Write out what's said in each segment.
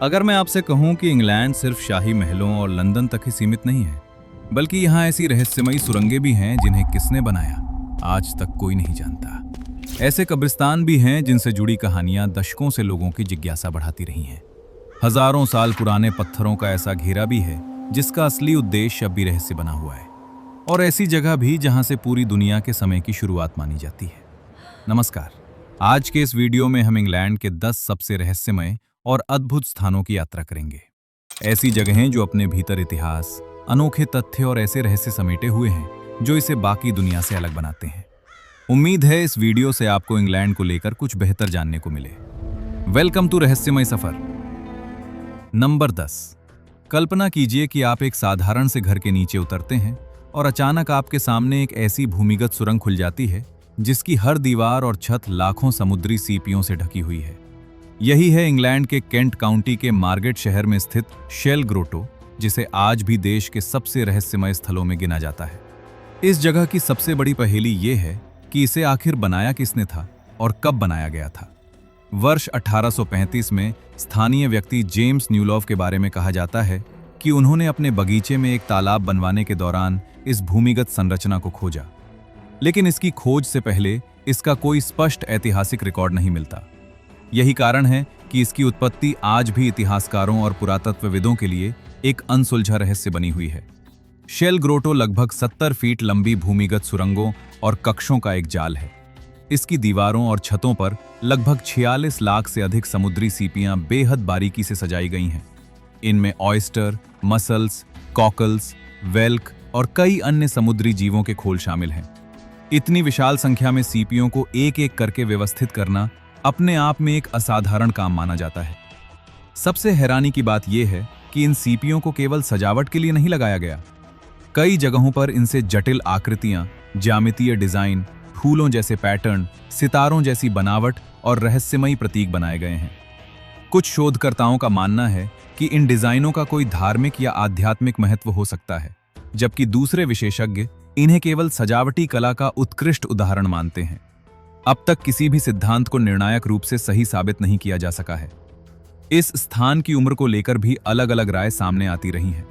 अगर मैं आपसे कहूं कि इंग्लैंड सिर्फ शाही महलों और लंदन तक ही सीमित नहीं है, बल्कि यहाँ ऐसी रहस्यमयी सुरंगें भी हैं जिन्हें किसने बनाया आज तक कोई नहीं जानता। ऐसे कब्रिस्तान भी हैं जिनसे जुड़ी कहानियां दशकों से लोगों की जिज्ञासा बढ़ाती रही हैं। हजारों साल पुराने पत्थरों का ऐसा घेरा भी है जिसका असली उद्देश्य अब भी रहस्य बना हुआ है। और ऐसी जगह भी जहां से पूरी दुनिया के समय की शुरुआत मानी जाती है। नमस्कार, आज के इस वीडियो में हम इंग्लैंड के 10 सबसे रहस्यमय और अद्भुत स्थानों की यात्रा करेंगे। ऐसी जगहें जो अपने भीतर इतिहास, अनोखे तथ्य और ऐसे रहस्य समेटे हुए हैं जो इसे बाकी दुनिया से अलग बनाते हैं। उम्मीद है इस वीडियो से आपको इंग्लैंड को लेकर कुछ बेहतर जानने को मिले। वेलकम टू रहस्यमय सफर। नंबर 10। कल्पना कीजिए कि आप एक साधारण से घर के नीचे उतरते हैं और अचानक आपके सामने एक ऐसी भूमिगत सुरंग खुल जाती है जिसकी हर दीवार और छत लाखों समुद्री सीपियों से ढकी हुई है। यही है इंग्लैंड के केंट काउंटी के मार्गेट शहर में स्थित शेल ग्रोटो, जिसे आज भी देश के सबसे रहस्यमय स्थलों में गिना जाता है। इस जगह की सबसे बड़ी पहेली ये है कि इसे आखिर बनाया किसने था और कब बनाया गया था। वर्ष 1835 में स्थानीय व्यक्ति जेम्स न्यूलॉफ के बारे में कहा जाता है कि उन्होंने अपने बगीचे में एक तालाब बनवाने के दौरान इस भूमिगत संरचना को खोजा, लेकिन इसकी खोज से पहले इसका कोई स्पष्ट ऐतिहासिक रिकॉर्ड नहीं मिलता। यही कारण है कि इसकी उत्पत्ति आज भी इतिहासकारों और पुरातत्वविदों के लिए एक अनसुलझा रहस्य बनी हुई है। शेल ग्रोटो लगभग 70 फीट लंबी भूमिगत सुरंगों और कक्षों का एक जाल है। इसकी दीवारों और छतों पर लगभग 46 लाख से अधिक समुद्री सीपियां बेहद बारीकी से सजाई गई हैं। इनमें ऑयस्टर, मसल्स, कॉकल्स, वेल्क और कई अन्य समुद्री जीवों के खोल शामिल हैं। इतनी विशाल संख्या में सीपियों को एक एक करके व्यवस्थित करना अपने आप में एक असाधारण काम माना जाता है। सबसे हैरानी की बात यह है कि इन सीपियों को केवल सजावट के लिए नहीं लगाया गया। कई जगहों पर इनसे जटिल आकृतियां, ज्यामितीय डिजाइन, फूलों जैसे पैटर्न, सितारों जैसी बनावट और रहस्यमयी प्रतीक बनाए गए हैं। कुछ शोधकर्ताओं का मानना है कि इन डिजाइनों का कोई धार्मिक या आध्यात्मिक महत्व हो सकता है, जबकि दूसरे विशेषज्ञ इन्हें केवल सजावटी कला का उत्कृष्ट उदाहरण मानते हैं। अब तक किसी भी सिद्धांत को निर्णायक रूप से सही साबित नहीं किया जा सका है। इस स्थान की उम्र को लेकर भी अलग अलग राय सामने आती रही हैं।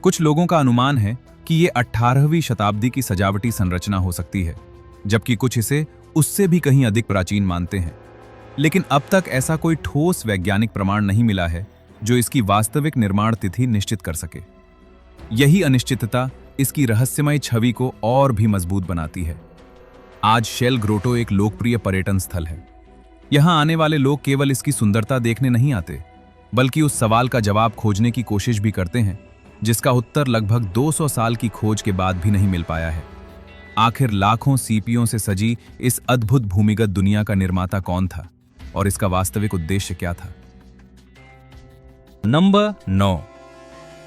कुछ लोगों का अनुमान है कि ये 18वीं शताब्दी की सजावटी संरचना हो सकती है, जबकि कुछ इसे उससे भी कहीं अधिक प्राचीन मानते हैं। लेकिन अब तक ऐसा कोई ठोस वैज्ञानिक प्रमाण नहीं मिला है जो इसकी वास्तविक निर्माण तिथि निश्चित कर सके। यही अनिश्चितता इसकी रहस्यमय छवि को और भी मजबूत बनाती है। आज शेल ग्रोटो एक लोकप्रिय पर्यटन स्थल है। यहां आने वाले लोग केवल इसकी सुंदरता देखने नहीं आते, बल्कि उस सवाल का जवाब खोजने की कोशिश भी करते हैं जिसका उत्तर लगभग 200 साल की खोज के बाद भी नहीं मिल पाया है। आखिर लाखों सीपियों से सजी इस अद्भुत भूमिगत दुनिया का निर्माता कौन था और इसका वास्तविक उद्देश्य क्या था? नंबर 9।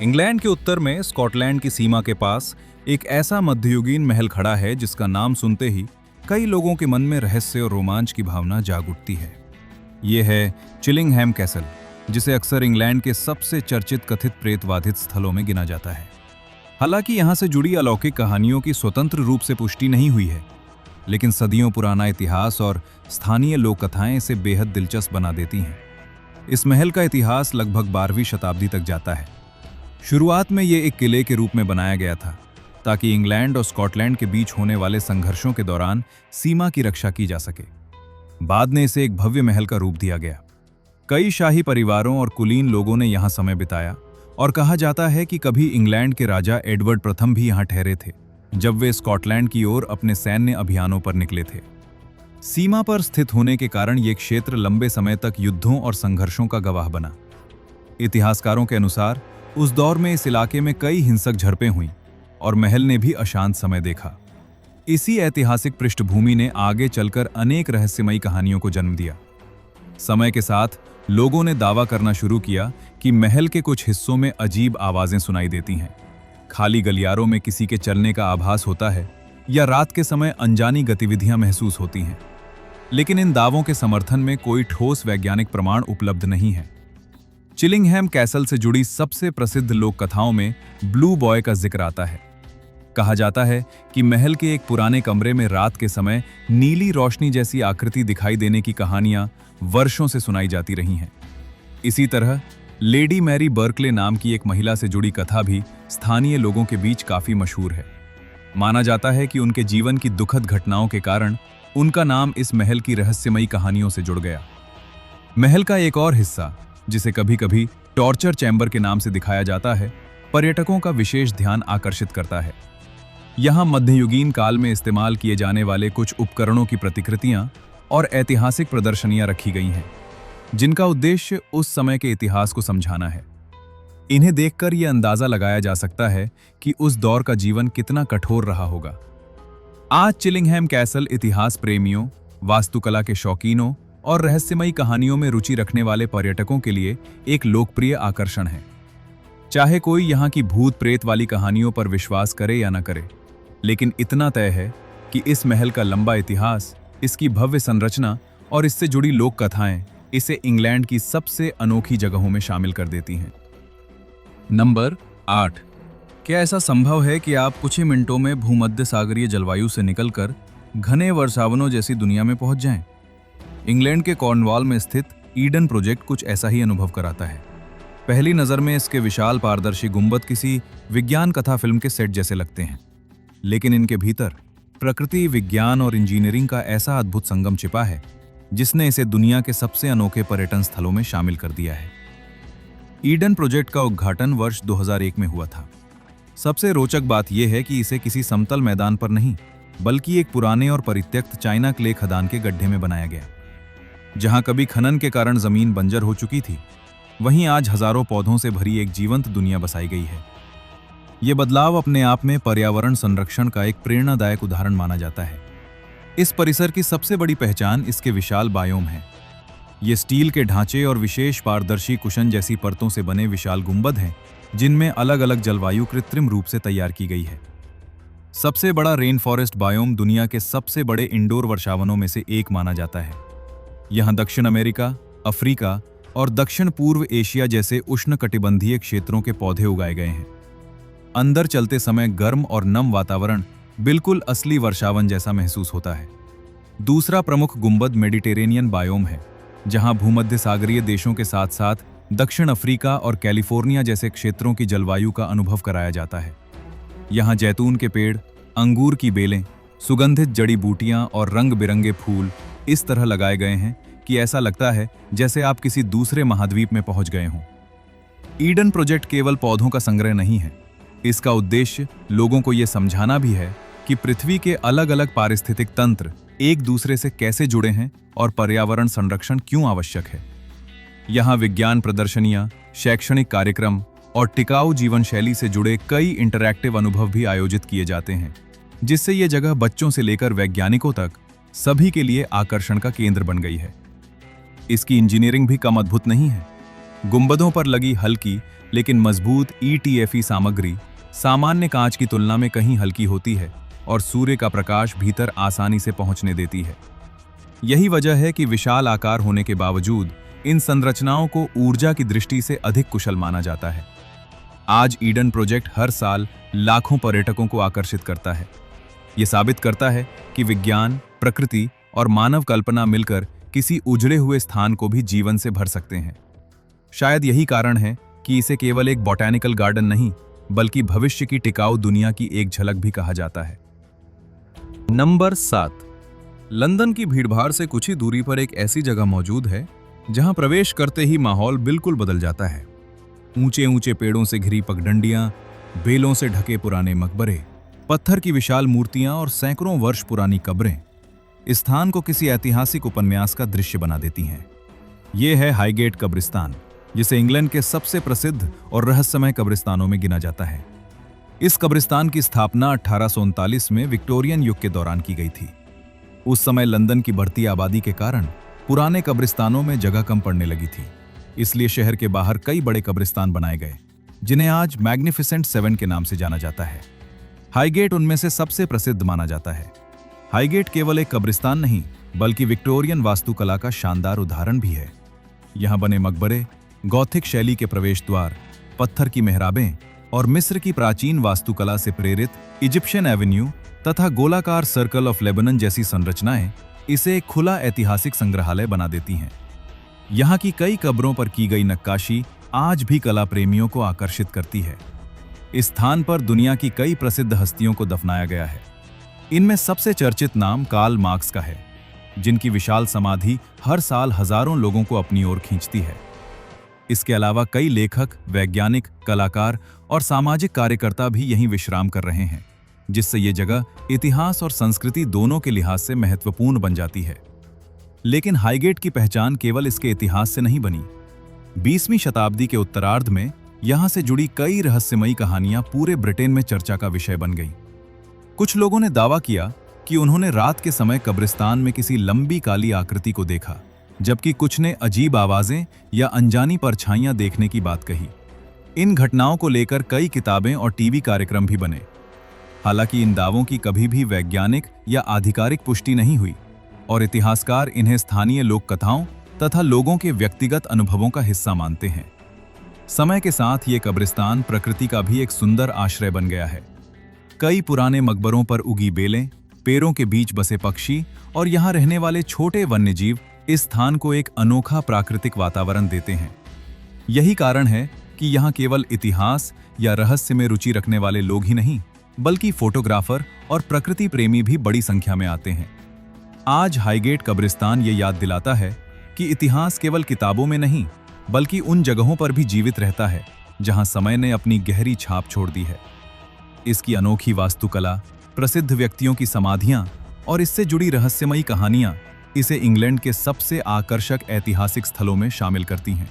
इंग्लैंड के उत्तर में स्कॉटलैंड की सीमा के पास एक ऐसा मध्ययुगीन महल खड़ा है जिसका नाम सुनते ही कई लोगों के मन में रहस्य और रोमांच की भावना जाग उठती है। ये है चिलिंगहैम कैसल, जिसे अक्सर इंग्लैंड के सबसे चर्चित कथित प्रेतवाधित स्थलों में गिना जाता है। हालांकि यहाँ से जुड़ी अलौकिक कहानियों की स्वतंत्र रूप से पुष्टि नहीं हुई है, लेकिन सदियों पुराना इतिहास और स्थानीय लोक कथाएं इसे बेहद दिलचस्प बना देती हैं। इस महल का इतिहास लगभग 12वीं शताब्दी तक जाता है। शुरुआत में ये एक किले के रूप में बनाया गया था ताकि इंग्लैंड और स्कॉटलैंड के बीच होने वाले संघर्षों के दौरान सीमा की रक्षा की जा सके। बाद में इसे एक भव्य महल का रूप दिया गया। कई शाही परिवारों और कुलीन लोगों ने यहाँ समय बिताया और कहा जाता है कि कभी इंग्लैंड के राजा एडवर्ड प्रथम भी यहाँ ठहरे थे जब वे स्कॉटलैंड की ओर अपने सैन्य अभियानों पर निकले थे। सीमा पर स्थित होने के कारण ये क्षेत्र लंबे समय तक युद्धों और संघर्षों का गवाह बना। इतिहासकारों के अनुसार उस दौर में इस इलाके में कई हिंसक झड़पें हुईं और महल ने भी अशांत समय देखा। इसी ऐतिहासिक पृष्ठभूमि ने आगे चलकर अनेक रहस्यमयी कहानियों को जन्म दिया। समय के साथ लोगों ने दावा करना शुरू किया कि महल के कुछ हिस्सों में अजीब आवाजें सुनाई देती हैं, खाली गलियारों में किसी के चलने का आभास होता है या रात के समय अनजानी गतिविधियां महसूस होती हैं। लेकिन इन दावों के समर्थन में कोई ठोस वैज्ञानिक प्रमाण उपलब्ध नहीं है। चिलिंगहैम कैसल से जुड़ी सबसे प्रसिद्ध लोक कथाओं में ब्लू बॉय का जिक्र आता है। कहा जाता है कि महल के एक पुराने कमरे में रात के समय नीली रोशनी जैसी आकृति दिखाई देने की कहानियां वर्षों से सुनाई जाती रही हैं। इसी तरह लेडी मैरी बर्कले नाम की एक महिला से जुड़ी कथा भी स्थानीय लोगों के बीच काफी मशहूर है। माना जाता है कि उनके जीवन की दुखद घटनाओं के कारण उनका नाम इस महल की रहस्यमयी कहानियों से जुड़ गया। महल का एक और हिस्सा, जिसे कभी कभी टॉर्चर चैम्बर के नाम से दिखाया जाता है, पर्यटकों का विशेष ध्यान आकर्षित करता है। यहाँ मध्ययुगीन काल में इस्तेमाल किए जाने वाले कुछ उपकरणों की प्रतिकृतियां और ऐतिहासिक प्रदर्शनियां रखी गई हैं, जिनका उद्देश्य उस समय के इतिहास को समझाना है। इन्हें देखकर यह अंदाजा लगाया जा सकता है कि उस दौर का जीवन कितना कठोर रहा होगा। आज चिलिंगहैम कैसल इतिहास प्रेमियों, वास्तुकला के शौकीनों और रहस्यमयी कहानियों में रुचि रखने वाले पर्यटकों के लिए एक लोकप्रिय आकर्षण है। चाहे कोई यहाँ की भूत प्रेत वाली कहानियों पर विश्वास करे या न करे, लेकिन इतना तय है कि इस महल का लंबा इतिहास, इसकी भव्य संरचना और इससे जुड़ी लोक कथाएं इसे इंग्लैंड की सबसे अनोखी जगहों में शामिल कर देती हैं। नंबर 8। क्या ऐसा संभव है कि आप कुछ ही मिनटों में भूमध्य सागरीय जलवायु से निकलकर घने वर्षावनों जैसी दुनिया में पहुंच जाएं? इंग्लैंड के कॉर्नवाल में स्थित ईडन प्रोजेक्ट कुछ ऐसा ही अनुभव कराता है। पहली नज़र में इसके विशाल पारदर्शी गुंबद किसी विज्ञान कथा फिल्म के सेट जैसे लगते हैं, लेकिन इनके भीतर प्रकृति, विज्ञान और इंजीनियरिंग का ऐसा अद्भुत संगम छिपा है जिसने इसे दुनिया के सबसे अनोखे पर्यटन स्थलों में शामिल कर दिया है। ईडन प्रोजेक्ट का उद्घाटन वर्ष 2001 में हुआ था। सबसे रोचक बात यह है कि इसे किसी समतल मैदान पर नहीं, बल्कि एक पुराने और परित्यक्त चाइना क्ले खदान के गड्ढे में बनाया गया। जहां कभी खनन के कारण जमीन बंजर हो चुकी थी, वहीं आज हजारों पौधों से भरी एक जीवंत दुनिया बसाई गई है। ये बदलाव अपने आप में पर्यावरण संरक्षण का एक प्रेरणादायक उदाहरण माना जाता है। इस परिसर की सबसे बड़ी पहचान इसके विशाल बायोम है। ये स्टील के ढांचे और विशेष पारदर्शी कुशन जैसी परतों से बने विशाल गुंबद हैं, जिनमें अलग अलग जलवायु कृत्रिम रूप से तैयार की गई है। सबसे बड़ा रेन फॉरेस्ट बायोम दुनिया के सबसे बड़े इंडोर वर्षावनों में से एक माना जाता है। यहाँ दक्षिण अमेरिका, अफ्रीका और दक्षिण पूर्व एशिया जैसे उष्णकटिबंधीय क्षेत्रों के पौधे उगाए गए हैं। अंदर चलते समय गर्म और नम वातावरण बिल्कुल असली वर्षावन जैसा महसूस होता है। दूसरा प्रमुख गुंबद मेडिटेरेनियन बायोम है, जहां भूमध्य सागरीय देशों के साथ साथ दक्षिण अफ्रीका और कैलिफोर्निया जैसे क्षेत्रों की जलवायु का अनुभव कराया जाता है। यहाँ जैतून के पेड़, अंगूर की बेलें, सुगंधित जड़ी बूटियां और रंग बिरंगे फूल इस तरह लगाए गए हैं कि ऐसा लगता है जैसे आप किसी दूसरे महाद्वीप में पहुंच गए हों। ईडन प्रोजेक्ट केवल पौधों का संग्रह नहीं है। इसका उद्देश्य लोगों को यह समझाना भी है कि पृथ्वी के अलग अलग पारिस्थितिक तंत्र एक दूसरे से कैसे जुड़े हैं और पर्यावरण संरक्षण क्यों आवश्यक है। यहाँ विज्ञान प्रदर्शनियां, शैक्षणिक कार्यक्रम और टिकाऊ जीवन शैली से जुड़े कई इंटरैक्टिव अनुभव भी आयोजित किए जाते हैं, जिससे ये जगह बच्चों से लेकर वैज्ञानिकों तक सभी के लिए आकर्षण का केंद्र बन गई है। इसकी इंजीनियरिंग भी कम अद्भुत नहीं है। गुंबदों पर लगी हल्की लेकिन मजबूत ETFE सामग्री सामान्य कांच की तुलना में कहीं हल्की होती है और सूर्य का प्रकाश भीतर आसानी से पहुंचने देती है। यही वजह है कि विशाल आकार होने के बावजूद इन संरचनाओं को ऊर्जा की दृष्टि से अधिक कुशल माना जाता है। आज ईडन प्रोजेक्ट हर साल लाखों पर्यटकों को आकर्षित करता है। ये साबित करता है कि विज्ञान, प्रकृति और मानव कल्पना मिलकर किसी उजड़े हुए स्थान को भी जीवन से भर सकते हैं। शायद यही कारण है कि इसे केवल एक बॉटैनिकल गार्डन नहीं, बल्कि भविष्य की टिकाऊ दुनिया की एक झलक भी कहा जाता है। नंबर 7। लंदन की भीड़भाड़ से कुछ ही दूरी पर एक ऐसी जगह मौजूद है जहां प्रवेश करते ही माहौल बिल्कुल बदल जाता है। ऊंचे ऊंचे पेड़ों से घिरी पगडंडियां, बेलों से ढके पुराने मकबरे, पत्थर की विशाल मूर्तियां और सैकड़ों वर्ष पुरानी कब्रें इस स्थान को किसी ऐतिहासिक उपन्यास का दृश्य बना देती हैं। ये है हाईगेट कब्रिस्तान, जिसे इंग्लैंड के सबसे प्रसिद्ध और रहस्यमय कब्रिस्तानों में गिना जाता है। इस कब्रिस्तान की स्थापना 1839 में विक्टोरियन युग के दौरान की गई थी। उस समय लंदन की बढ़ती आबादी के कारण पुराने कब्रिस्तानों में जगह कम पड़ने लगी थी, इसलिए शहर के बाहर कई बड़े कब्रिस्तान बनाए गए, जिन्हें आज मैग्निफिसेंट 7 के नाम से जाना जाता है। हाईगेट उनमें से सबसे प्रसिद्ध माना जाता है। हाईगेट केवल एक कब्रिस्तान नहीं, बल्कि विक्टोरियन वास्तुकला का शानदार उदाहरण भी है। यहाँ बने मकबरे, गॉथिक शैली के प्रवेश द्वार, पत्थर की मेहराबें और मिस्र की प्राचीन वास्तुकला से प्रेरित इजिप्शियन एवेन्यू तथा गोलाकार सर्कल ऑफ लेबनन जैसी संरचनाएं इसे एक खुला ऐतिहासिक संग्रहालय बना देती हैं। यहाँ की कई कब्रों पर की गई नक्काशी आज भी कला प्रेमियों को आकर्षित करती है। इस स्थान पर दुनिया की कई प्रसिद्ध हस्तियों को दफनाया गया है। इनमें सबसे चर्चित नाम कार्ल मार्क्स का है, जिनकी विशाल समाधि हर साल हजारों लोगों को अपनी ओर खींचती है। इसके अलावा कई लेखक, वैज्ञानिक, कलाकार और सामाजिक कार्यकर्ता भी यहीं विश्राम कर रहे हैं, जिससे ये जगह इतिहास और संस्कृति दोनों के लिहाज से महत्वपूर्ण बन जाती है। लेकिन हाईगेट की पहचान केवल इसके इतिहास से नहीं बनी। 20वीं शताब्दी के उत्तरार्ध में यहां से जुड़ी कई रहस्यमयी कहानियां पूरे ब्रिटेन में चर्चा का विषय बन गईं। कुछ लोगों ने दावा किया कि उन्होंने रात के समय कब्रिस्तान में किसी लंबी काली आकृति को देखा, जबकि कुछ ने अजीब आवाजें या अनजानी परछाइयां देखने की बात कही। इन घटनाओं को लेकर कई किताबें और टीवी कार्यक्रम भी बने। हालांकि इन दावों की कभी भी वैज्ञानिक या आधिकारिक पुष्टि नहीं हुई और इतिहासकार इन्हें स्थानीय लोक कथाओं तथा लोगों के व्यक्तिगत अनुभवों का हिस्सा मानते हैं। समय के साथ ये कब्रिस्तान प्रकृति का भी एक सुंदर आश्रय बन गया है। कई पुराने मकबरों पर उगी बेलें, पेड़ों के बीच बसे पक्षी और यहाँ रहने वाले छोटे वन्यजीव इस स्थान को एक अनोखा प्राकृतिक वातावरण देते हैं। यही कारण है कि यहाँ केवल इतिहास या रहस्य में रुचि रखने वाले लोग ही नहीं, बल्कि फोटोग्राफर और प्रकृति प्रेमी भी बड़ी संख्या में आते हैं। आज हाईगेट कब्रिस्तान ये याद दिलाता है कि इतिहास केवल किताबों में नहीं, बल्कि उन जगहों पर भी जीवित रहता है जहां समय ने अपनी गहरी छाप छोड़ दी है। इसकी अनोखी वास्तुकला, प्रसिद्ध व्यक्तियों की समाधियां और इससे जुड़ी रहस्यमयी कहानियां इसे इंग्लैंड के सबसे आकर्षक ऐतिहासिक स्थलों में शामिल करती हैं।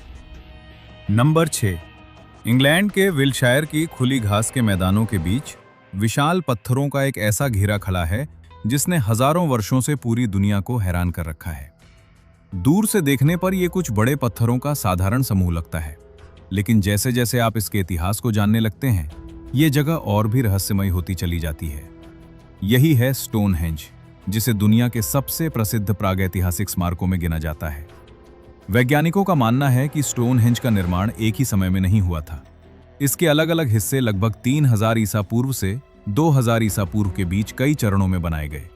नंबर 6, इंग्लैंड के विल्शायर की खुली घास के मैदानों के बीच विशाल पत्थरों का एक ऐसा घेरा खड़ा है जिसने हजारों वर्षों से पूरी दुनिया को हैरान कर रखा है। दूर से देखने पर यह कुछ बड़े पत्थरों का साधारण समूह लगता है, लेकिन जैसे जैसे आप इसके इतिहास को जानने लगते हैं, ये जगह और भी रहस्यमयी होती चली जाती है। यही है स्टोनहेंज, जिसे दुनिया के सबसे प्रसिद्ध प्रागैतिहासिक स्मारकों में गिना जाता है। वैज्ञानिकों का मानना है कि स्टोनहेंज का निर्माण एक ही समय में नहीं हुआ था। इसके अलग अलग हिस्से लगभग 3000 ईसा पूर्व से 2000 ईसा पूर्व के बीच कई चरणों में बनाए गए।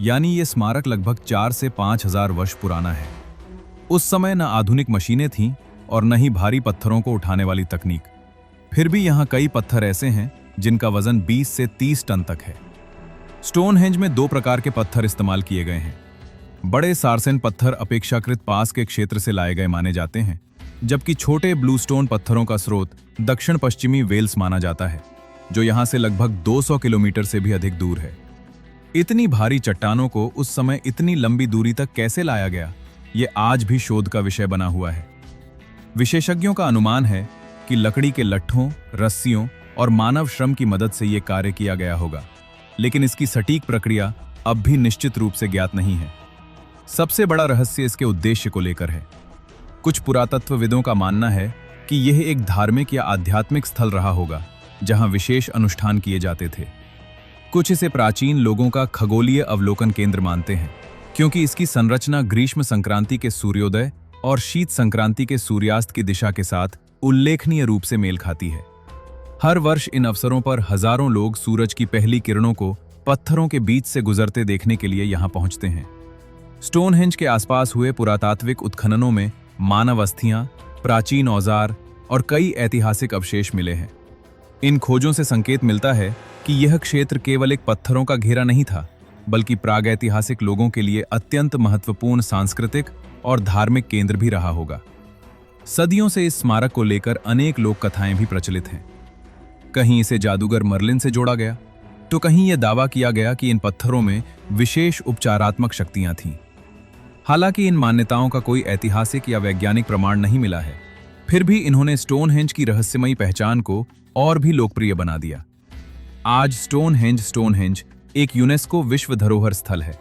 यानी ये स्मारक लगभग 4 से 5000 वर्ष पुराना है। उस समय न आधुनिक मशीनें थीं और न ही भारी पत्थरों को उठाने वाली तकनीक। फिर भी यहाँ कई पत्थर ऐसे हैं जिनका वजन 20 से 30 टन तक है। स्टोनहेंज में 2 प्रकार के पत्थर इस्तेमाल किए गए हैं। बड़े सारसेन पत्थर अपेक्षाकृत पास के क्षेत्र से लाए गए माने जाते हैं, जबकि छोटे ब्लूस्टोन पत्थरों का स्रोत दक्षिण पश्चिमी वेल्स माना जाता है, जो यहाँ से लगभग 200 किलोमीटर से भी अधिक दूर है। इतनी भारी चट्टानों को उस समय इतनी लंबी दूरी तक कैसे लाया गया, ये आज भी शोध का विषय बना हुआ है। विशेषज्ञों का अनुमान है कि लकड़ी के लट्ठों, रस्सियों और मानव श्रम की मदद से ये कार्य किया गया होगा, लेकिन इसकी सटीक प्रक्रिया अब भी निश्चित रूप से ज्ञात नहीं है। सबसे बड़ा रहस्य इसके उद्देश्य को लेकर है। कुछ पुरातत्वविदों का मानना है कि यह एक धार्मिक या आध्यात्मिक स्थल रहा होगा, जहां विशेष अनुष्ठान किए जाते थे। कुछ इसे प्राचीन लोगों का खगोलीय अवलोकन केंद्र मानते हैं, क्योंकि इसकी संरचना ग्रीष्म संक्रांति के सूर्योदय और शीत संक्रांति के सूर्यास्त की दिशा के साथ उल्लेखनीय रूप से मेल खाती है। हर वर्ष इन अवसरों पर हजारों लोग सूरज की पहली किरणों को पत्थरों के बीच से गुजरते देखने के लिए यहां पहुंचते हैं। स्टोनहेंज के आसपास हुए पुरातात्विक उत्खननों में मानव अस्थियां, प्राचीन औजार और कई ऐतिहासिक अवशेष मिले हैं। इन खोजों से संकेत मिलता है कि यह क्षेत्र केवल एक पत्थरों का घेरा नहीं था, बल्कि प्रागैतिहासिक लोगों के लिए अत्यंत महत्वपूर्ण सांस्कृतिक और धार्मिक केंद्र भी रहा होगा। सदियों से इस स्मारक को लेकर अनेक लोक कथाएं भी प्रचलित हैं। कहीं इसे जादूगर मर्लिन से जोड़ा गया, तो कहीं यह दावा किया गया कि इन पत्थरों में विशेष उपचारात्मक शक्तियां थीं। हालांकि इन मान्यताओं का कोई ऐतिहासिक या वैज्ञानिक प्रमाण नहीं मिला है, फिर भी इन्होंने स्टोनहेंज की रहस्यमयी पहचान को और भी लोकप्रिय बना दिया। आज स्टोनहेंज एक यूनेस्को विश्व धरोहर स्थल है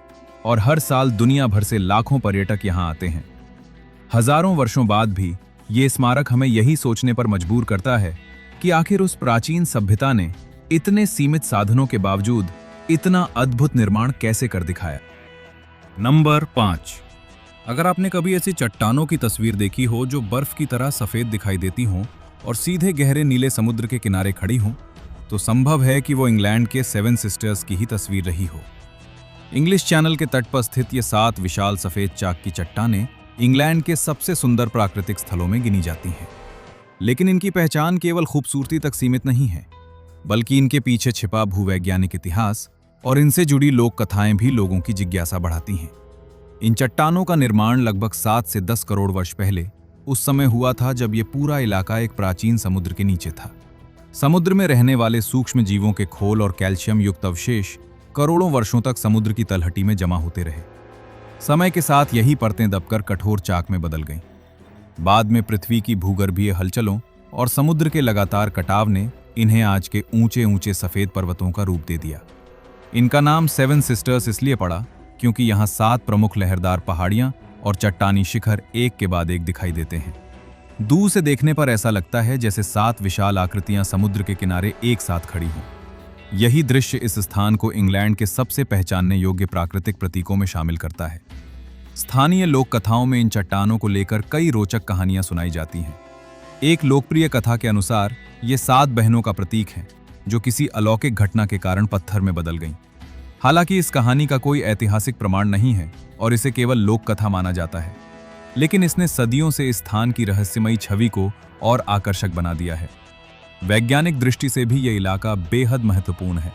और हर साल दुनिया भर से लाखों पर्यटक यहां आते हैं। हजारों वर्षों बाद भी ये स्मारक हमें यही सोचने पर मजबूर करता है कि आखिर उस प्राचीन सभ्यता ने इतने सीमित साधनों के बावजूद इतना अद्भुत निर्माण कैसे कर दिखाया। नंबर 5, अगर आपने कभी ऐसी चट्टानों की तस्वीर देखी हो जो बर्फ की तरह सफेद दिखाई देती हों और सीधे गहरे नीले समुद्र के किनारे खड़ी हों, तो संभव है कि वो इंग्लैंड के 7 सिस्टर्स की ही तस्वीर रही हो। इंग्लिश चैनल के तट पर स्थित ये 7 विशाल सफेद चाक की चट्टानें इंग्लैंड के सबसे सुंदर प्राकृतिक स्थलों में गिनी जाती हैं। लेकिन इनकी पहचान केवल खूबसूरती तक सीमित नहीं है, बल्कि इनके पीछे छिपा भूवैज्ञानिक इतिहास और इनसे जुड़ी लोक कथाएं भी लोगों की जिज्ञासा बढ़ाती हैं। इन चट्टानों का निर्माण लगभग 7 से 10 करोड़ वर्ष पहले उस समय हुआ था जब ये पूरा इलाका एक प्राचीन समुद्र के नीचे था। समुद्र में रहने वाले सूक्ष्म जीवों के खोल और कैल्शियम युक्त अवशेष करोड़ों वर्षों तक समुद्र की तलहटी में जमा होते रहे। समय के साथ यही परतें दबकर कठोर चाक में बदल गईं। बाद में पृथ्वी की भूगर्भीय हलचलों और समुद्र के लगातार कटाव ने इन्हें आज के ऊंचे ऊंचे सफेद पर्वतों का रूप दे दिया। इनका नाम 7 सिस्टर्स इसलिए पड़ा क्योंकि यहाँ 7 प्रमुख लहरदार पहाड़ियां और चट्टानी शिखर एक के बाद एक दिखाई देते हैं। दूर से देखने पर ऐसा लगता है जैसे 7 विशाल आकृतियां समुद्र के किनारे एक साथ खड़ी हों। यही दृश्य इस स्थान को इंग्लैंड के सबसे पहचानने योग्य प्राकृतिक प्रतीकों में शामिल करता है। स्थानीय लोक कथाओं में इन चट्टानों को लेकर कई रोचक कहानियां सुनाई जाती हैं। एक लोकप्रिय कथा के अनुसार ये 7 बहनों का प्रतीक हैं जो किसी अलौकिक घटना के कारण पत्थर में बदल गईं। हालांकि इस कहानी का कोई ऐतिहासिक प्रमाण नहीं है और इसे केवल लोक कथा माना जाता है, लेकिन इसने सदियों से इस स्थान की रहस्यमयी छवि को और आकर्षक बना दिया है। वैज्ञानिक दृष्टि से भी यह इलाका बेहद महत्वपूर्ण है।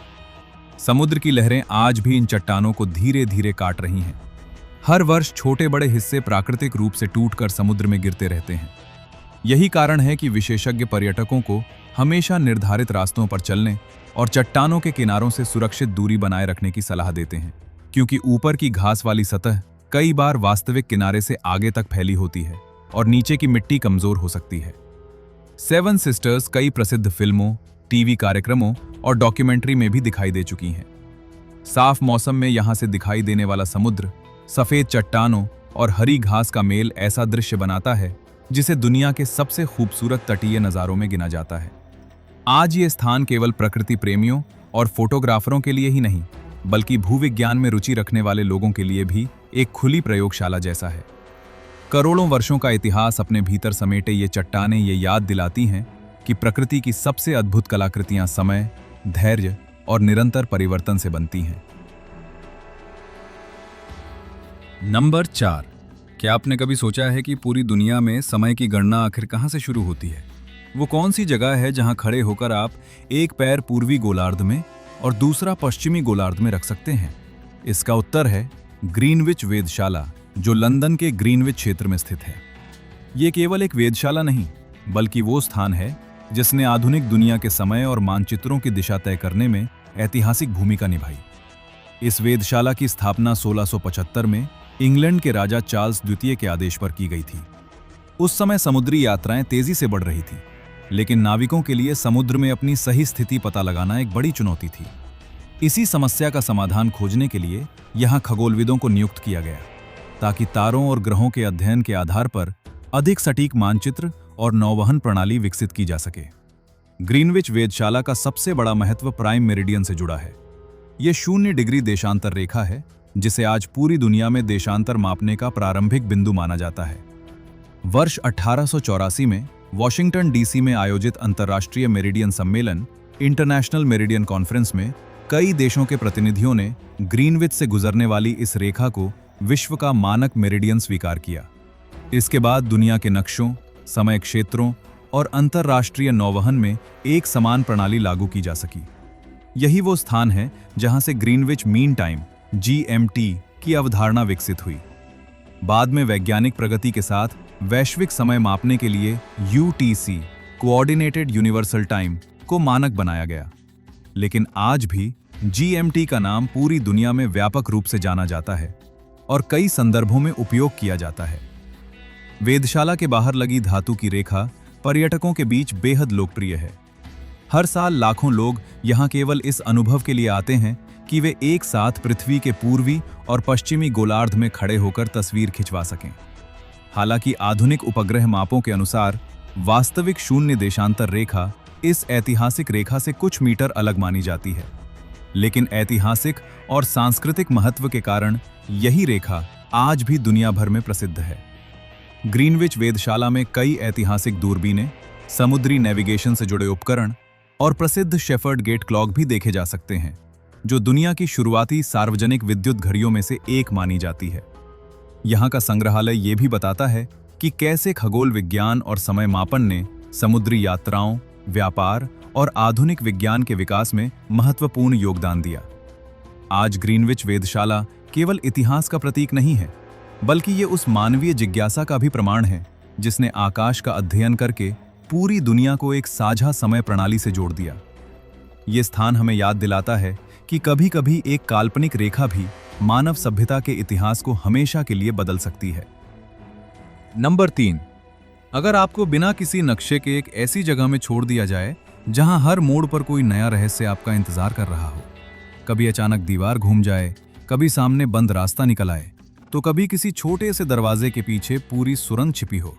समुद्र की लहरें आज भी इन चट्टानों को धीरे धीरे काट रही हैं। हर वर्ष छोटे बड़े हिस्से प्राकृतिक रूप से टूटकर समुद्र में गिरते रहते हैं। यही कारण है कि विशेषज्ञ पर्यटकों को हमेशा निर्धारित रास्तों पर चलने और चट्टानों के किनारों से सुरक्षित दूरी बनाए रखने की सलाह देते हैं, क्योंकि ऊपर की घास वाली सतह कई बार वास्तविक किनारे से आगे तक फैली होती है और नीचे की मिट्टी कमजोर हो सकती है। 7 सिस्टर्स कई प्रसिद्ध फिल्मों, टीवी कार्यक्रमों और डॉक्यूमेंट्री में भी दिखाई दे चुकी हैं। साफ मौसम में यहां से दिखाई देने वाला समुद्र, सफेद चट्टानों और हरी घास का मेल ऐसा दृश्य बनाता है जिसे दुनिया के सबसे खूबसूरत तटीय नज़ारों में गिना जाता है। आज ये स्थान केवल प्रकृति प्रेमियों और फोटोग्राफरों के लिए ही नहीं, बल्कि भूविज्ञान में रुचि रखने वाले लोगों के लिए भी एक खुली प्रयोगशाला जैसा है। करोड़ों वर्षों का इतिहास अपने भीतर समेटे ये चट्टानें ये याद दिलाती हैं कि प्रकृति की सबसे अद्भुत कलाकृतियां समय, धैर्य और निरंतर परिवर्तन से बनती हैं। नंबर 4, क्या आपने कभी सोचा है कि पूरी दुनिया में समय की गणना आखिर कहां से शुरू होती है? वो कौन सी जगह है जहां खड़े होकर आप एक पैर पूर्वी गोलार्ध में और दूसरा पश्चिमी गोलार्ध में रख सकते हैं? इसका उत्तर है ग्रीनविच वेधशाला, जो लंदन के ग्रीनविच क्षेत्र में स्थित है। ये केवल एक वेधशाला नहीं, बल्कि वो स्थान है जिसने आधुनिक दुनिया के समय और मानचित्रों की दिशा तय करने में ऐतिहासिक भूमिका निभाई। इस वेधशाला की स्थापना 1675 में इंग्लैंड के राजा चार्ल्स द्वितीय के आदेश पर की गई थी। उस समय समुद्री यात्राएं तेजी से बढ़ रही थीं, लेकिन नाविकों के लिए समुद्र में अपनी सही स्थिति पता लगाना एक बड़ी चुनौती थी। इसी समस्या का समाधान खोजने के लिए यहाँ खगोलविदों को नियुक्त किया गया, ताकि तारों और ग्रहों के अध्ययन के आधार पर अधिक सटीक मानचित्र और नौवहन प्रणाली विकसित की जा सके। ग्रीनविच वेधशाला का सबसे बड़ा महत्व प्राइम मेरिडियन से जुड़ा है। यह 0 डिग्री देशांतर रेखा है, जिसे आज पूरी दुनिया में देशांतर मापने का प्रारंभिक बिंदु माना जाता है। वर्ष 1884 में वॉशिंगटन डीसी में आयोजित अंतर्राष्ट्रीय मेरिडियन सम्मेलन, इंटरनेशनल मेरिडियन कॉन्फ्रेंस में कई देशों के प्रतिनिधियों ने ग्रीनविच से गुजरने वाली इस रेखा को विश्व का मानक मेरिडियन स्वीकार किया। इसके बाद दुनिया के नक्शों, समय क्षेत्रों और अंतर्राष्ट्रीय नौवहन में एक समान प्रणाली लागू की जा सकी। यही वो स्थान है जहां से ग्रीनविच मीन टाइम (GMT) की अवधारणा विकसित हुई। बाद में वैज्ञानिक प्रगति के साथ वैश्विक समय मापने के लिए UTC कोऑर्डिनेटेड यूनिवर्सल टाइम को मानक बनाया गया। लेकिन आज भी GMT का नाम पूरी दुनिया में व्यापक रूप से जाना जाता है और कई संदर्भों में उपयोग किया जाता है। वेधशाला के बाहर लगी धातु की रेखा पर्यटकों के बीच बेहद लोकप्रिय है। हर साल लाखों लोग यहाँ केवल इस अनुभव के लिए आते हैं कि वे एक साथ पृथ्वी के पूर्वी और पश्चिमी गोलार्ध में खड़े होकर तस्वीर खिंचवा सकें। हालांकि आधुनिक उपग्रह मापों के अनुसार वास्तविक 0 देशांतर रेखा इस ऐतिहासिक रेखा से कुछ मीटर अलग मानी जाती है, लेकिन ऐतिहासिक और सांस्कृतिक महत्व के कारण यही रेखा आज भी दुनिया भर में प्रसिद्ध है। ग्रीनविच वेधशाला में कई ऐतिहासिक दूरबीनें, समुद्री नेविगेशन से जुड़े उपकरण और प्रसिद्ध शेफर्ड गेट क्लॉक भी देखे जा सकते हैं, जो दुनिया की शुरुआती सार्वजनिक विद्युत घड़ियों में से एक मानी जाती है। यहाँ का संग्रहालय ये भी बताता है कि कैसे खगोल विज्ञान और समय मापन ने समुद्री यात्राओं, व्यापार और आधुनिक विज्ञान के विकास में महत्वपूर्ण योगदान दिया। आज ग्रीनविच वेधशाला केवल इतिहास का प्रतीक नहीं है, बल्कि ये उस मानवीय जिज्ञासा का भी प्रमाण है जिसने आकाश का अध्ययन करके पूरी दुनिया को एक साझा समय प्रणाली से जोड़ दिया। ये स्थान हमें याद दिलाता है कि कभी-कभी एक काल्पनिक रेखा भी मानव सभ्यता के इतिहास को हमेशा के लिए बदल सकती है। नंबर 3, अगर आपको बिना किसी नक्शे के एक ऐसी जगह में छोड़ दिया जाए जहां हर मोड़ पर कोई नया रहस्य आपका इंतजार कर रहा हो, कभी अचानक दीवार घूम जाए, कभी सामने बंद रास्ता निकल आए, तो कभी किसी छोटे से दरवाजे के पीछे पूरी सुरंग छिपी हो,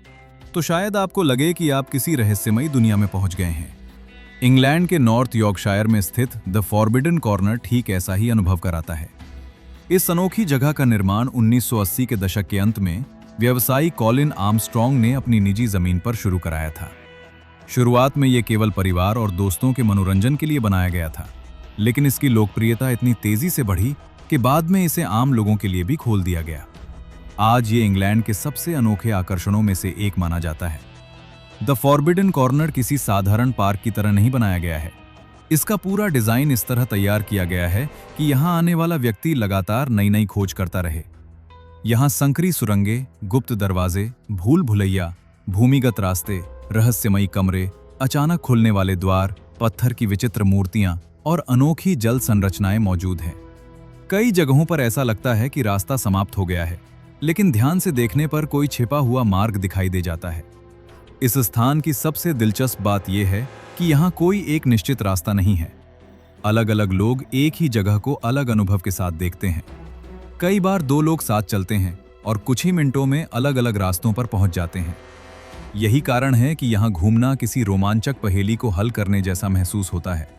तो शायद आपको लगे कि आप किसी रहस्यमयी दुनिया में पहुंच गए हैं। इंग्लैंड के नॉर्थ यॉर्कशायर में स्थित द फॉरबिडन कॉर्नर ठीक ऐसा ही अनुभव कराता है। इस अनोखी जगह का निर्माण 1980 के दशक के अंत में व्यवसायी कॉलिन आर्मस्ट्रॉन्ग ने अपनी निजी जमीन पर शुरू कराया था। शुरुआत में यह केवल परिवार और दोस्तों के मनोरंजन के लिए बनाया गया था, लेकिन इसकी लोकप्रियता इतनी तेजी से बढ़ी कि बाद में इसे आम लोगों के लिए भी खोल दिया गया। आज ये इंग्लैंड के सबसे अनोखे आकर्षणों में से एक माना जाता है। द फॉरबिडन कॉर्नर किसी साधारण पार्क की तरह नहीं बनाया गया है। इसका पूरा डिजाइन इस तरह तैयार किया गया है कि यहाँ आने वाला व्यक्ति लगातार नई नई खोज करता रहे। यहाँ संकरी सुरंगें, गुप्त दरवाजे, भूल भुलैया, भूमिगत रास्ते, रहस्यमयी कमरे, अचानक खुलने वाले द्वार, पत्थर की विचित्र मूर्तियां और अनोखी जल संरचनाएं मौजूद हैं। कई जगहों पर ऐसा लगता है कि रास्ता समाप्त हो गया है, लेकिन ध्यान से देखने पर कोई छिपा हुआ मार्ग दिखाई दे जाता है। इस स्थान की सबसे दिलचस्प बात यह है कि यहाँ कोई एक निश्चित रास्ता नहीं है। अलग अलग लोग एक ही जगह को अलग अनुभव के साथ देखते हैं। कई बार दो लोग साथ चलते हैं और कुछ ही मिनटों में अलग अलग रास्तों पर पहुंच जाते हैं। यही कारण है कि यहाँ घूमना किसी रोमांचक पहेली को हल करने जैसा महसूस होता है।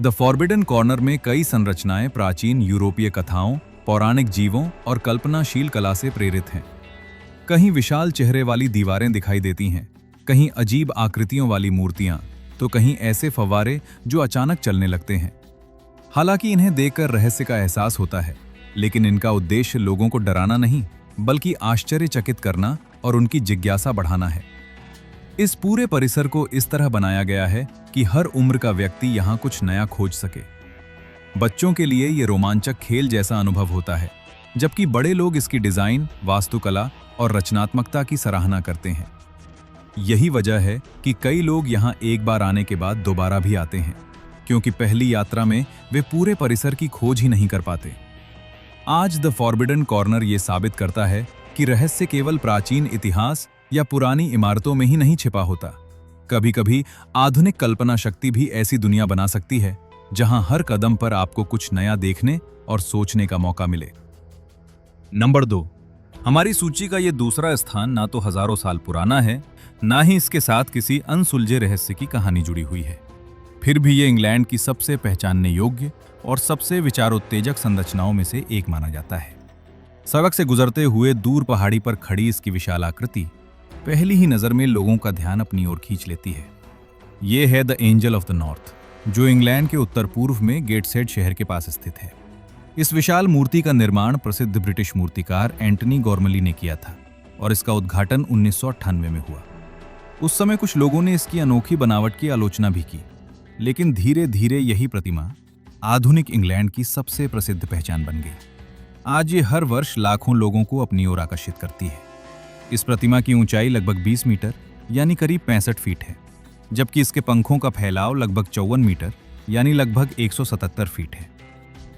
द फॉरबिडन कॉर्नर में कई संरचनाएं प्राचीन यूरोपीय कथाओं, पौराणिक जीवों और कल्पनाशील कला से प्रेरित हैं। कहीं विशाल चेहरे वाली दीवारें दिखाई देती हैं, कहीं अजीब आकृतियों वाली मूर्तियां, तो कहीं ऐसे फव्वारे जो अचानक चलने लगते हैं। हालांकि इन्हें देखकर रहस्य का एहसास होता है, लेकिन इनका उद्देश्य लोगों को डराना नहीं, बल्कि आश्चर्यचकित करना और उनकी जिज्ञासा बढ़ाना है। इस पूरे परिसर को इस तरह बनाया गया है कि हर उम्र का व्यक्ति यहाँ कुछ नया खोज सके। बच्चों के लिए ये रोमांचक खेल जैसा अनुभव होता है, जबकि बड़े लोग इसकी डिजाइन, वास्तुकला और रचनात्मकता की सराहना करते हैं। यही वजह है कि कई लोग यहाँ एक बार आने के बाद दोबारा भी आते हैं, क्योंकि पहली यात्रा में वे पूरे परिसर की खोज ही नहीं कर पाते। आज द फॉरबिडन कॉर्नर ये साबित करता है कि रहस्य केवल प्राचीन इतिहास या पुरानी इमारतों में ही नहीं छिपा होता। कभी-कभी आधुनिक कल्पना शक्ति भी ऐसी दुनिया बना सकती है जहां हर कदम पर आपको कुछ नया देखने और सोचने का मौका मिले। नंबर 2, हमारी सूची का ये दूसरा स्थान ना तो हजारों साल पुराना है, ना ही इसके साथ किसी अनसुलझे रहस्य की कहानी जुड़ी हुई है। फिर भी ये इंग्लैंड की सबसे पहचानने योग्य और सबसे विचारोत्तेजक संरचनाओं में से एक माना जाता है। सड़क से गुजरते हुए दूर पहाड़ी पर खड़ी इसकी विशाल आकृति पहली ही नज़र में लोगों का ध्यान अपनी ओर खींच लेती है। ये है the angel of the north, जो इंग्लैंड के उत्तर पूर्व में गेटसेड शहर के पास स्थित है। इस विशाल मूर्ति का निर्माण प्रसिद्ध ब्रिटिश मूर्तिकार एंटनी गॉर्मली ने किया था और इसका उद्घाटन 1998 में हुआ। उस समय कुछ लोगों ने इसकी अनोखी बनावट की आलोचना भी की, लेकिन धीरे धीरे यही प्रतिमा आधुनिक इंग्लैंड की सबसे प्रसिद्ध पहचान बन गई। आज ये हर वर्ष लाखों लोगों को अपनी ओर आकर्षित करती है। इस प्रतिमा की ऊंचाई लगभग 20 मीटर यानी करीब 65 फीट है, जबकि इसके पंखों का फैलाव लगभग 54 मीटर यानी लगभग 177 फीट है।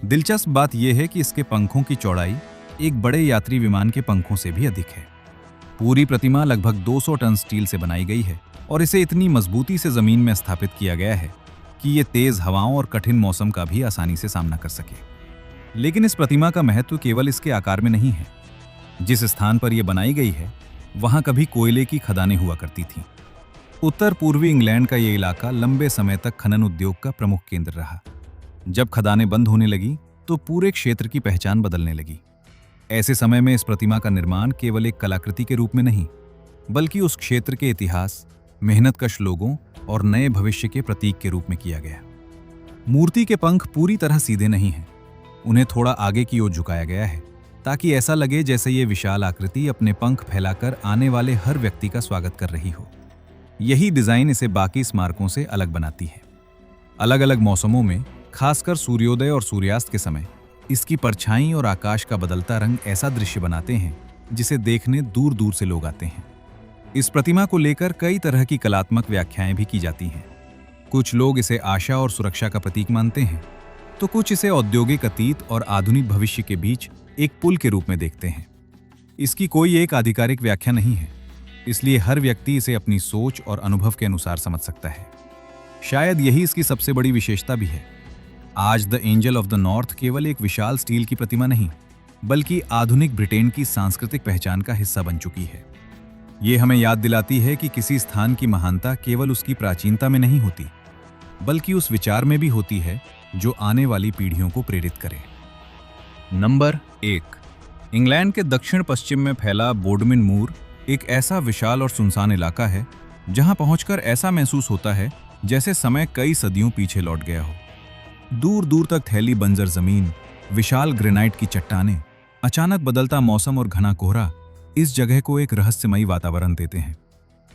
दिलचस्प बात यह है कि इसके पंखों की चौड़ाई एक बड़े यात्री विमान के पंखों से भी अधिक है। पूरी प्रतिमा लगभग 200 टन स्टील से बनाई गई है और इसे इतनी मजबूती से जमीन में स्थापित किया गया है कि ये तेज हवाओं और कठिन मौसम का भी आसानी से सामना कर सके। लेकिन इस प्रतिमा का महत्व केवल इसके आकार में नहीं है। जिस स्थान पर यह बनाई गई है वहां कभी कोयले की खदानें हुआ करती थीं। उत्तर पूर्वी इंग्लैंड का ये इलाका लंबे समय तक खनन उद्योग का प्रमुख केंद्र रहा। जब खदानें बंद होने लगी तो पूरे क्षेत्र की पहचान बदलने लगी। ऐसे समय में इस प्रतिमा का निर्माण केवल एक कलाकृति के रूप में नहीं, बल्कि उस क्षेत्र के इतिहास, मेहनतकश लोगों और नए भविष्य के प्रतीक के रूप में किया गया। मूर्ति के पंख पूरी तरह सीधे नहीं हैं, उन्हें थोड़ा आगे की ओर झुकाया गया है ताकि ऐसा लगे जैसे ये विशाल आकृति अपने पंख फैलाकर आने वाले हर व्यक्ति का स्वागत कर रही हो। यही डिजाइन इसे बाकी स्मारकों से अलग बनाती है। अलग अलग मौसमों में, खासकर सूर्योदय और सूर्यास्त के समय, इसकी परछाई और आकाश का बदलता रंग ऐसा दृश्य बनाते हैं जिसे देखने दूर दूर से लोग आते हैं। इस प्रतिमा को लेकर कई तरह की कलात्मक व्याख्याएं भी की जाती हैं। कुछ लोग इसे आशा और सुरक्षा का प्रतीक मानते हैं, तो कुछ इसे औद्योगिक अतीत और आधुनिक भविष्य के बीच एक पुल के रूप में देखते हैं। इसकी कोई एक आधिकारिक व्याख्या नहीं है, इसलिए हर व्यक्ति इसे अपनी सोच और अनुभव के अनुसार समझ सकता है। शायद यही इसकी सबसे बड़ी विशेषता भी है। आज the angel of the north केवल एक विशाल स्टील की प्रतिमा नहीं, बल्कि आधुनिक ब्रिटेन की सांस्कृतिक पहचान का हिस्सा बन चुकी है। ये हमें याद दिलाती है कि किसी स्थान की महानता केवल उसकी प्राचीनता में नहीं होती, बल्कि उस विचार में भी होती है जो आने वाली पीढ़ियों को प्रेरित करे। नंबर 1, इंग्लैंड के दक्षिण पश्चिम में फैला बोडमिन मूर एक ऐसा विशाल और सुनसान इलाका है जहां पहुंचकर ऐसा महसूस होता है जैसे समय कई सदियों पीछे लौट गया हो। दूर दूर तक फैली बंजर जमीन, विशाल ग्रेनाइट की चट्टानें, अचानक बदलता मौसम और घना कोहरा इस जगह को एक रहस्यमयी वातावरण देते हैं।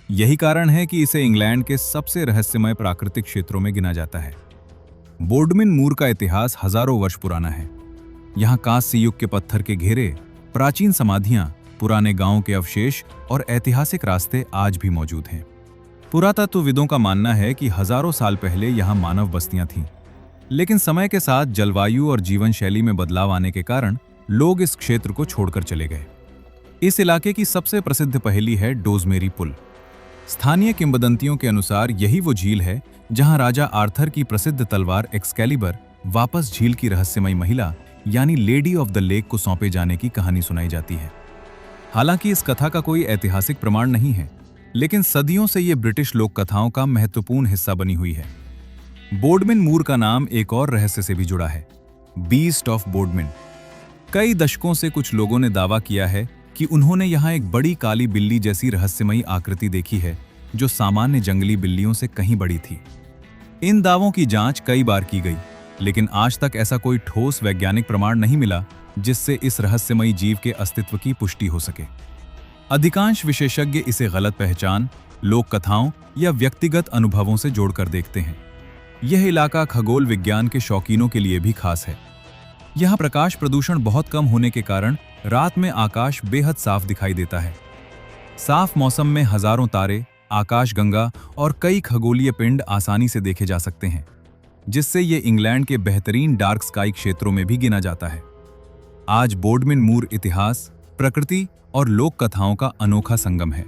यही कारण है कि इसे इंग्लैंड के सबसे रहस्यमय प्राकृतिक क्षेत्रों में गिना जाता है। बोडमिन मूर का इतिहास हजारों वर्ष पुराना है। यहाँ कांस्य युग के पत्थर के घेरे, प्राचीन समाधियां, पुराने गांवों के अवशेष और ऐतिहासिक रास्ते आज भी मौजूद हैं। पुरातत्वविदों का मानना है कि हजारों साल पहले यहाँ मानव बस्तियां थीं, लेकिन समय के साथ जलवायु और जीवन शैली में बदलाव आने के कारण लोग इस क्षेत्र को छोड़कर चले गए। इस इलाके की सबसे प्रसिद्ध पहेली है डोजमेरी पुल। स्थानीय किंवदंतियों के अनुसार यही वो झील है जहां राजा आर्थर की प्रसिद्ध तलवार एक्सकैलिबर वापस झील की रहस्यमयी महिला यानी लेडी ऑफ द लेक को सौंपे जाने की कहानी सुनाई जाती है। हालांकि इस कथा का कोई ऐतिहासिक प्रमाण नहीं है, लेकिन सदियों से ये ब्रिटिश लोक कथाओं का महत्वपूर्ण हिस्सा बनी हुई है। बोडमिन मूर का नाम एक और रहस्य से भी जुड़ा है, बीस्ट ऑफ बोडमिन। कई दशकों से कुछ लोगों ने दावा किया है कि उन्होंने यहाँ एक बड़ी काली बिल्ली जैसी रहस्यमयी आकृति देखी है जो सामान्य जंगली बिल्लियों से कहीं बड़ी थी। इन दावों की जांच कई बार की गई, लेकिन आज तक ऐसा कोई ठोस वैज्ञानिक प्रमाण नहीं मिला जिससे इस रहस्यमयी जीव के अस्तित्व की पुष्टि हो सके। अधिकांश विशेषज्ञ इसे गलत पहचान, लोक कथाओं या व्यक्तिगत अनुभवों से जोड़कर देखते हैं। यह इलाका खगोल विज्ञान के शौकीनों के लिए भी खास है। यहाँ प्रकाश प्रदूषण बहुत कम होने के कारण रात में आकाश बेहद साफ दिखाई देता है। साफ मौसम में हजारों तारे, आकाशगंगा और कई खगोलीय पिंड आसानी से देखे जा सकते हैं, जिससे ये इंग्लैंड के बेहतरीन डार्क स्काई क्षेत्रों में भी गिना जाता है। आज बोडमिन मूर इतिहास, प्रकृति और लोक कथाओं का अनोखा संगम है।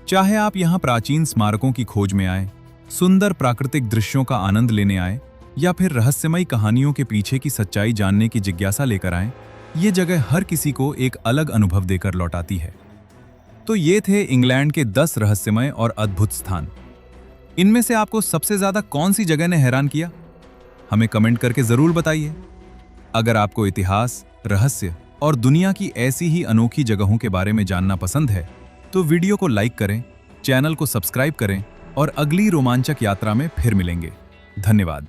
चाहे आप यहाँ प्राचीन स्मारकों की खोज में आए, सुंदर प्राकृतिक दृश्यों का आनंद लेने आए, या फिर रहस्यमयी कहानियों के पीछे की सच्चाई जानने की जिज्ञासा लेकर आए, ये जगह हर किसी को एक अलग अनुभव देकर लौटाती है। तो ये थे इंग्लैंड के 10 रहस्यमय और अद्भुत स्थान। इनमें से आपको सबसे ज्यादा कौन सी जगह ने हैरान किया? हमें कमेंट करके जरूर बताइए। अगर आपको इतिहास, रहस्य और दुनिया की ऐसी ही अनोखी जगहों के बारे में जानना पसंद है, तो वीडियो को लाइक करें, चैनल को सब्सक्राइब करें और अगली रोमांचक यात्रा में फिर मिलेंगे। धन्यवाद।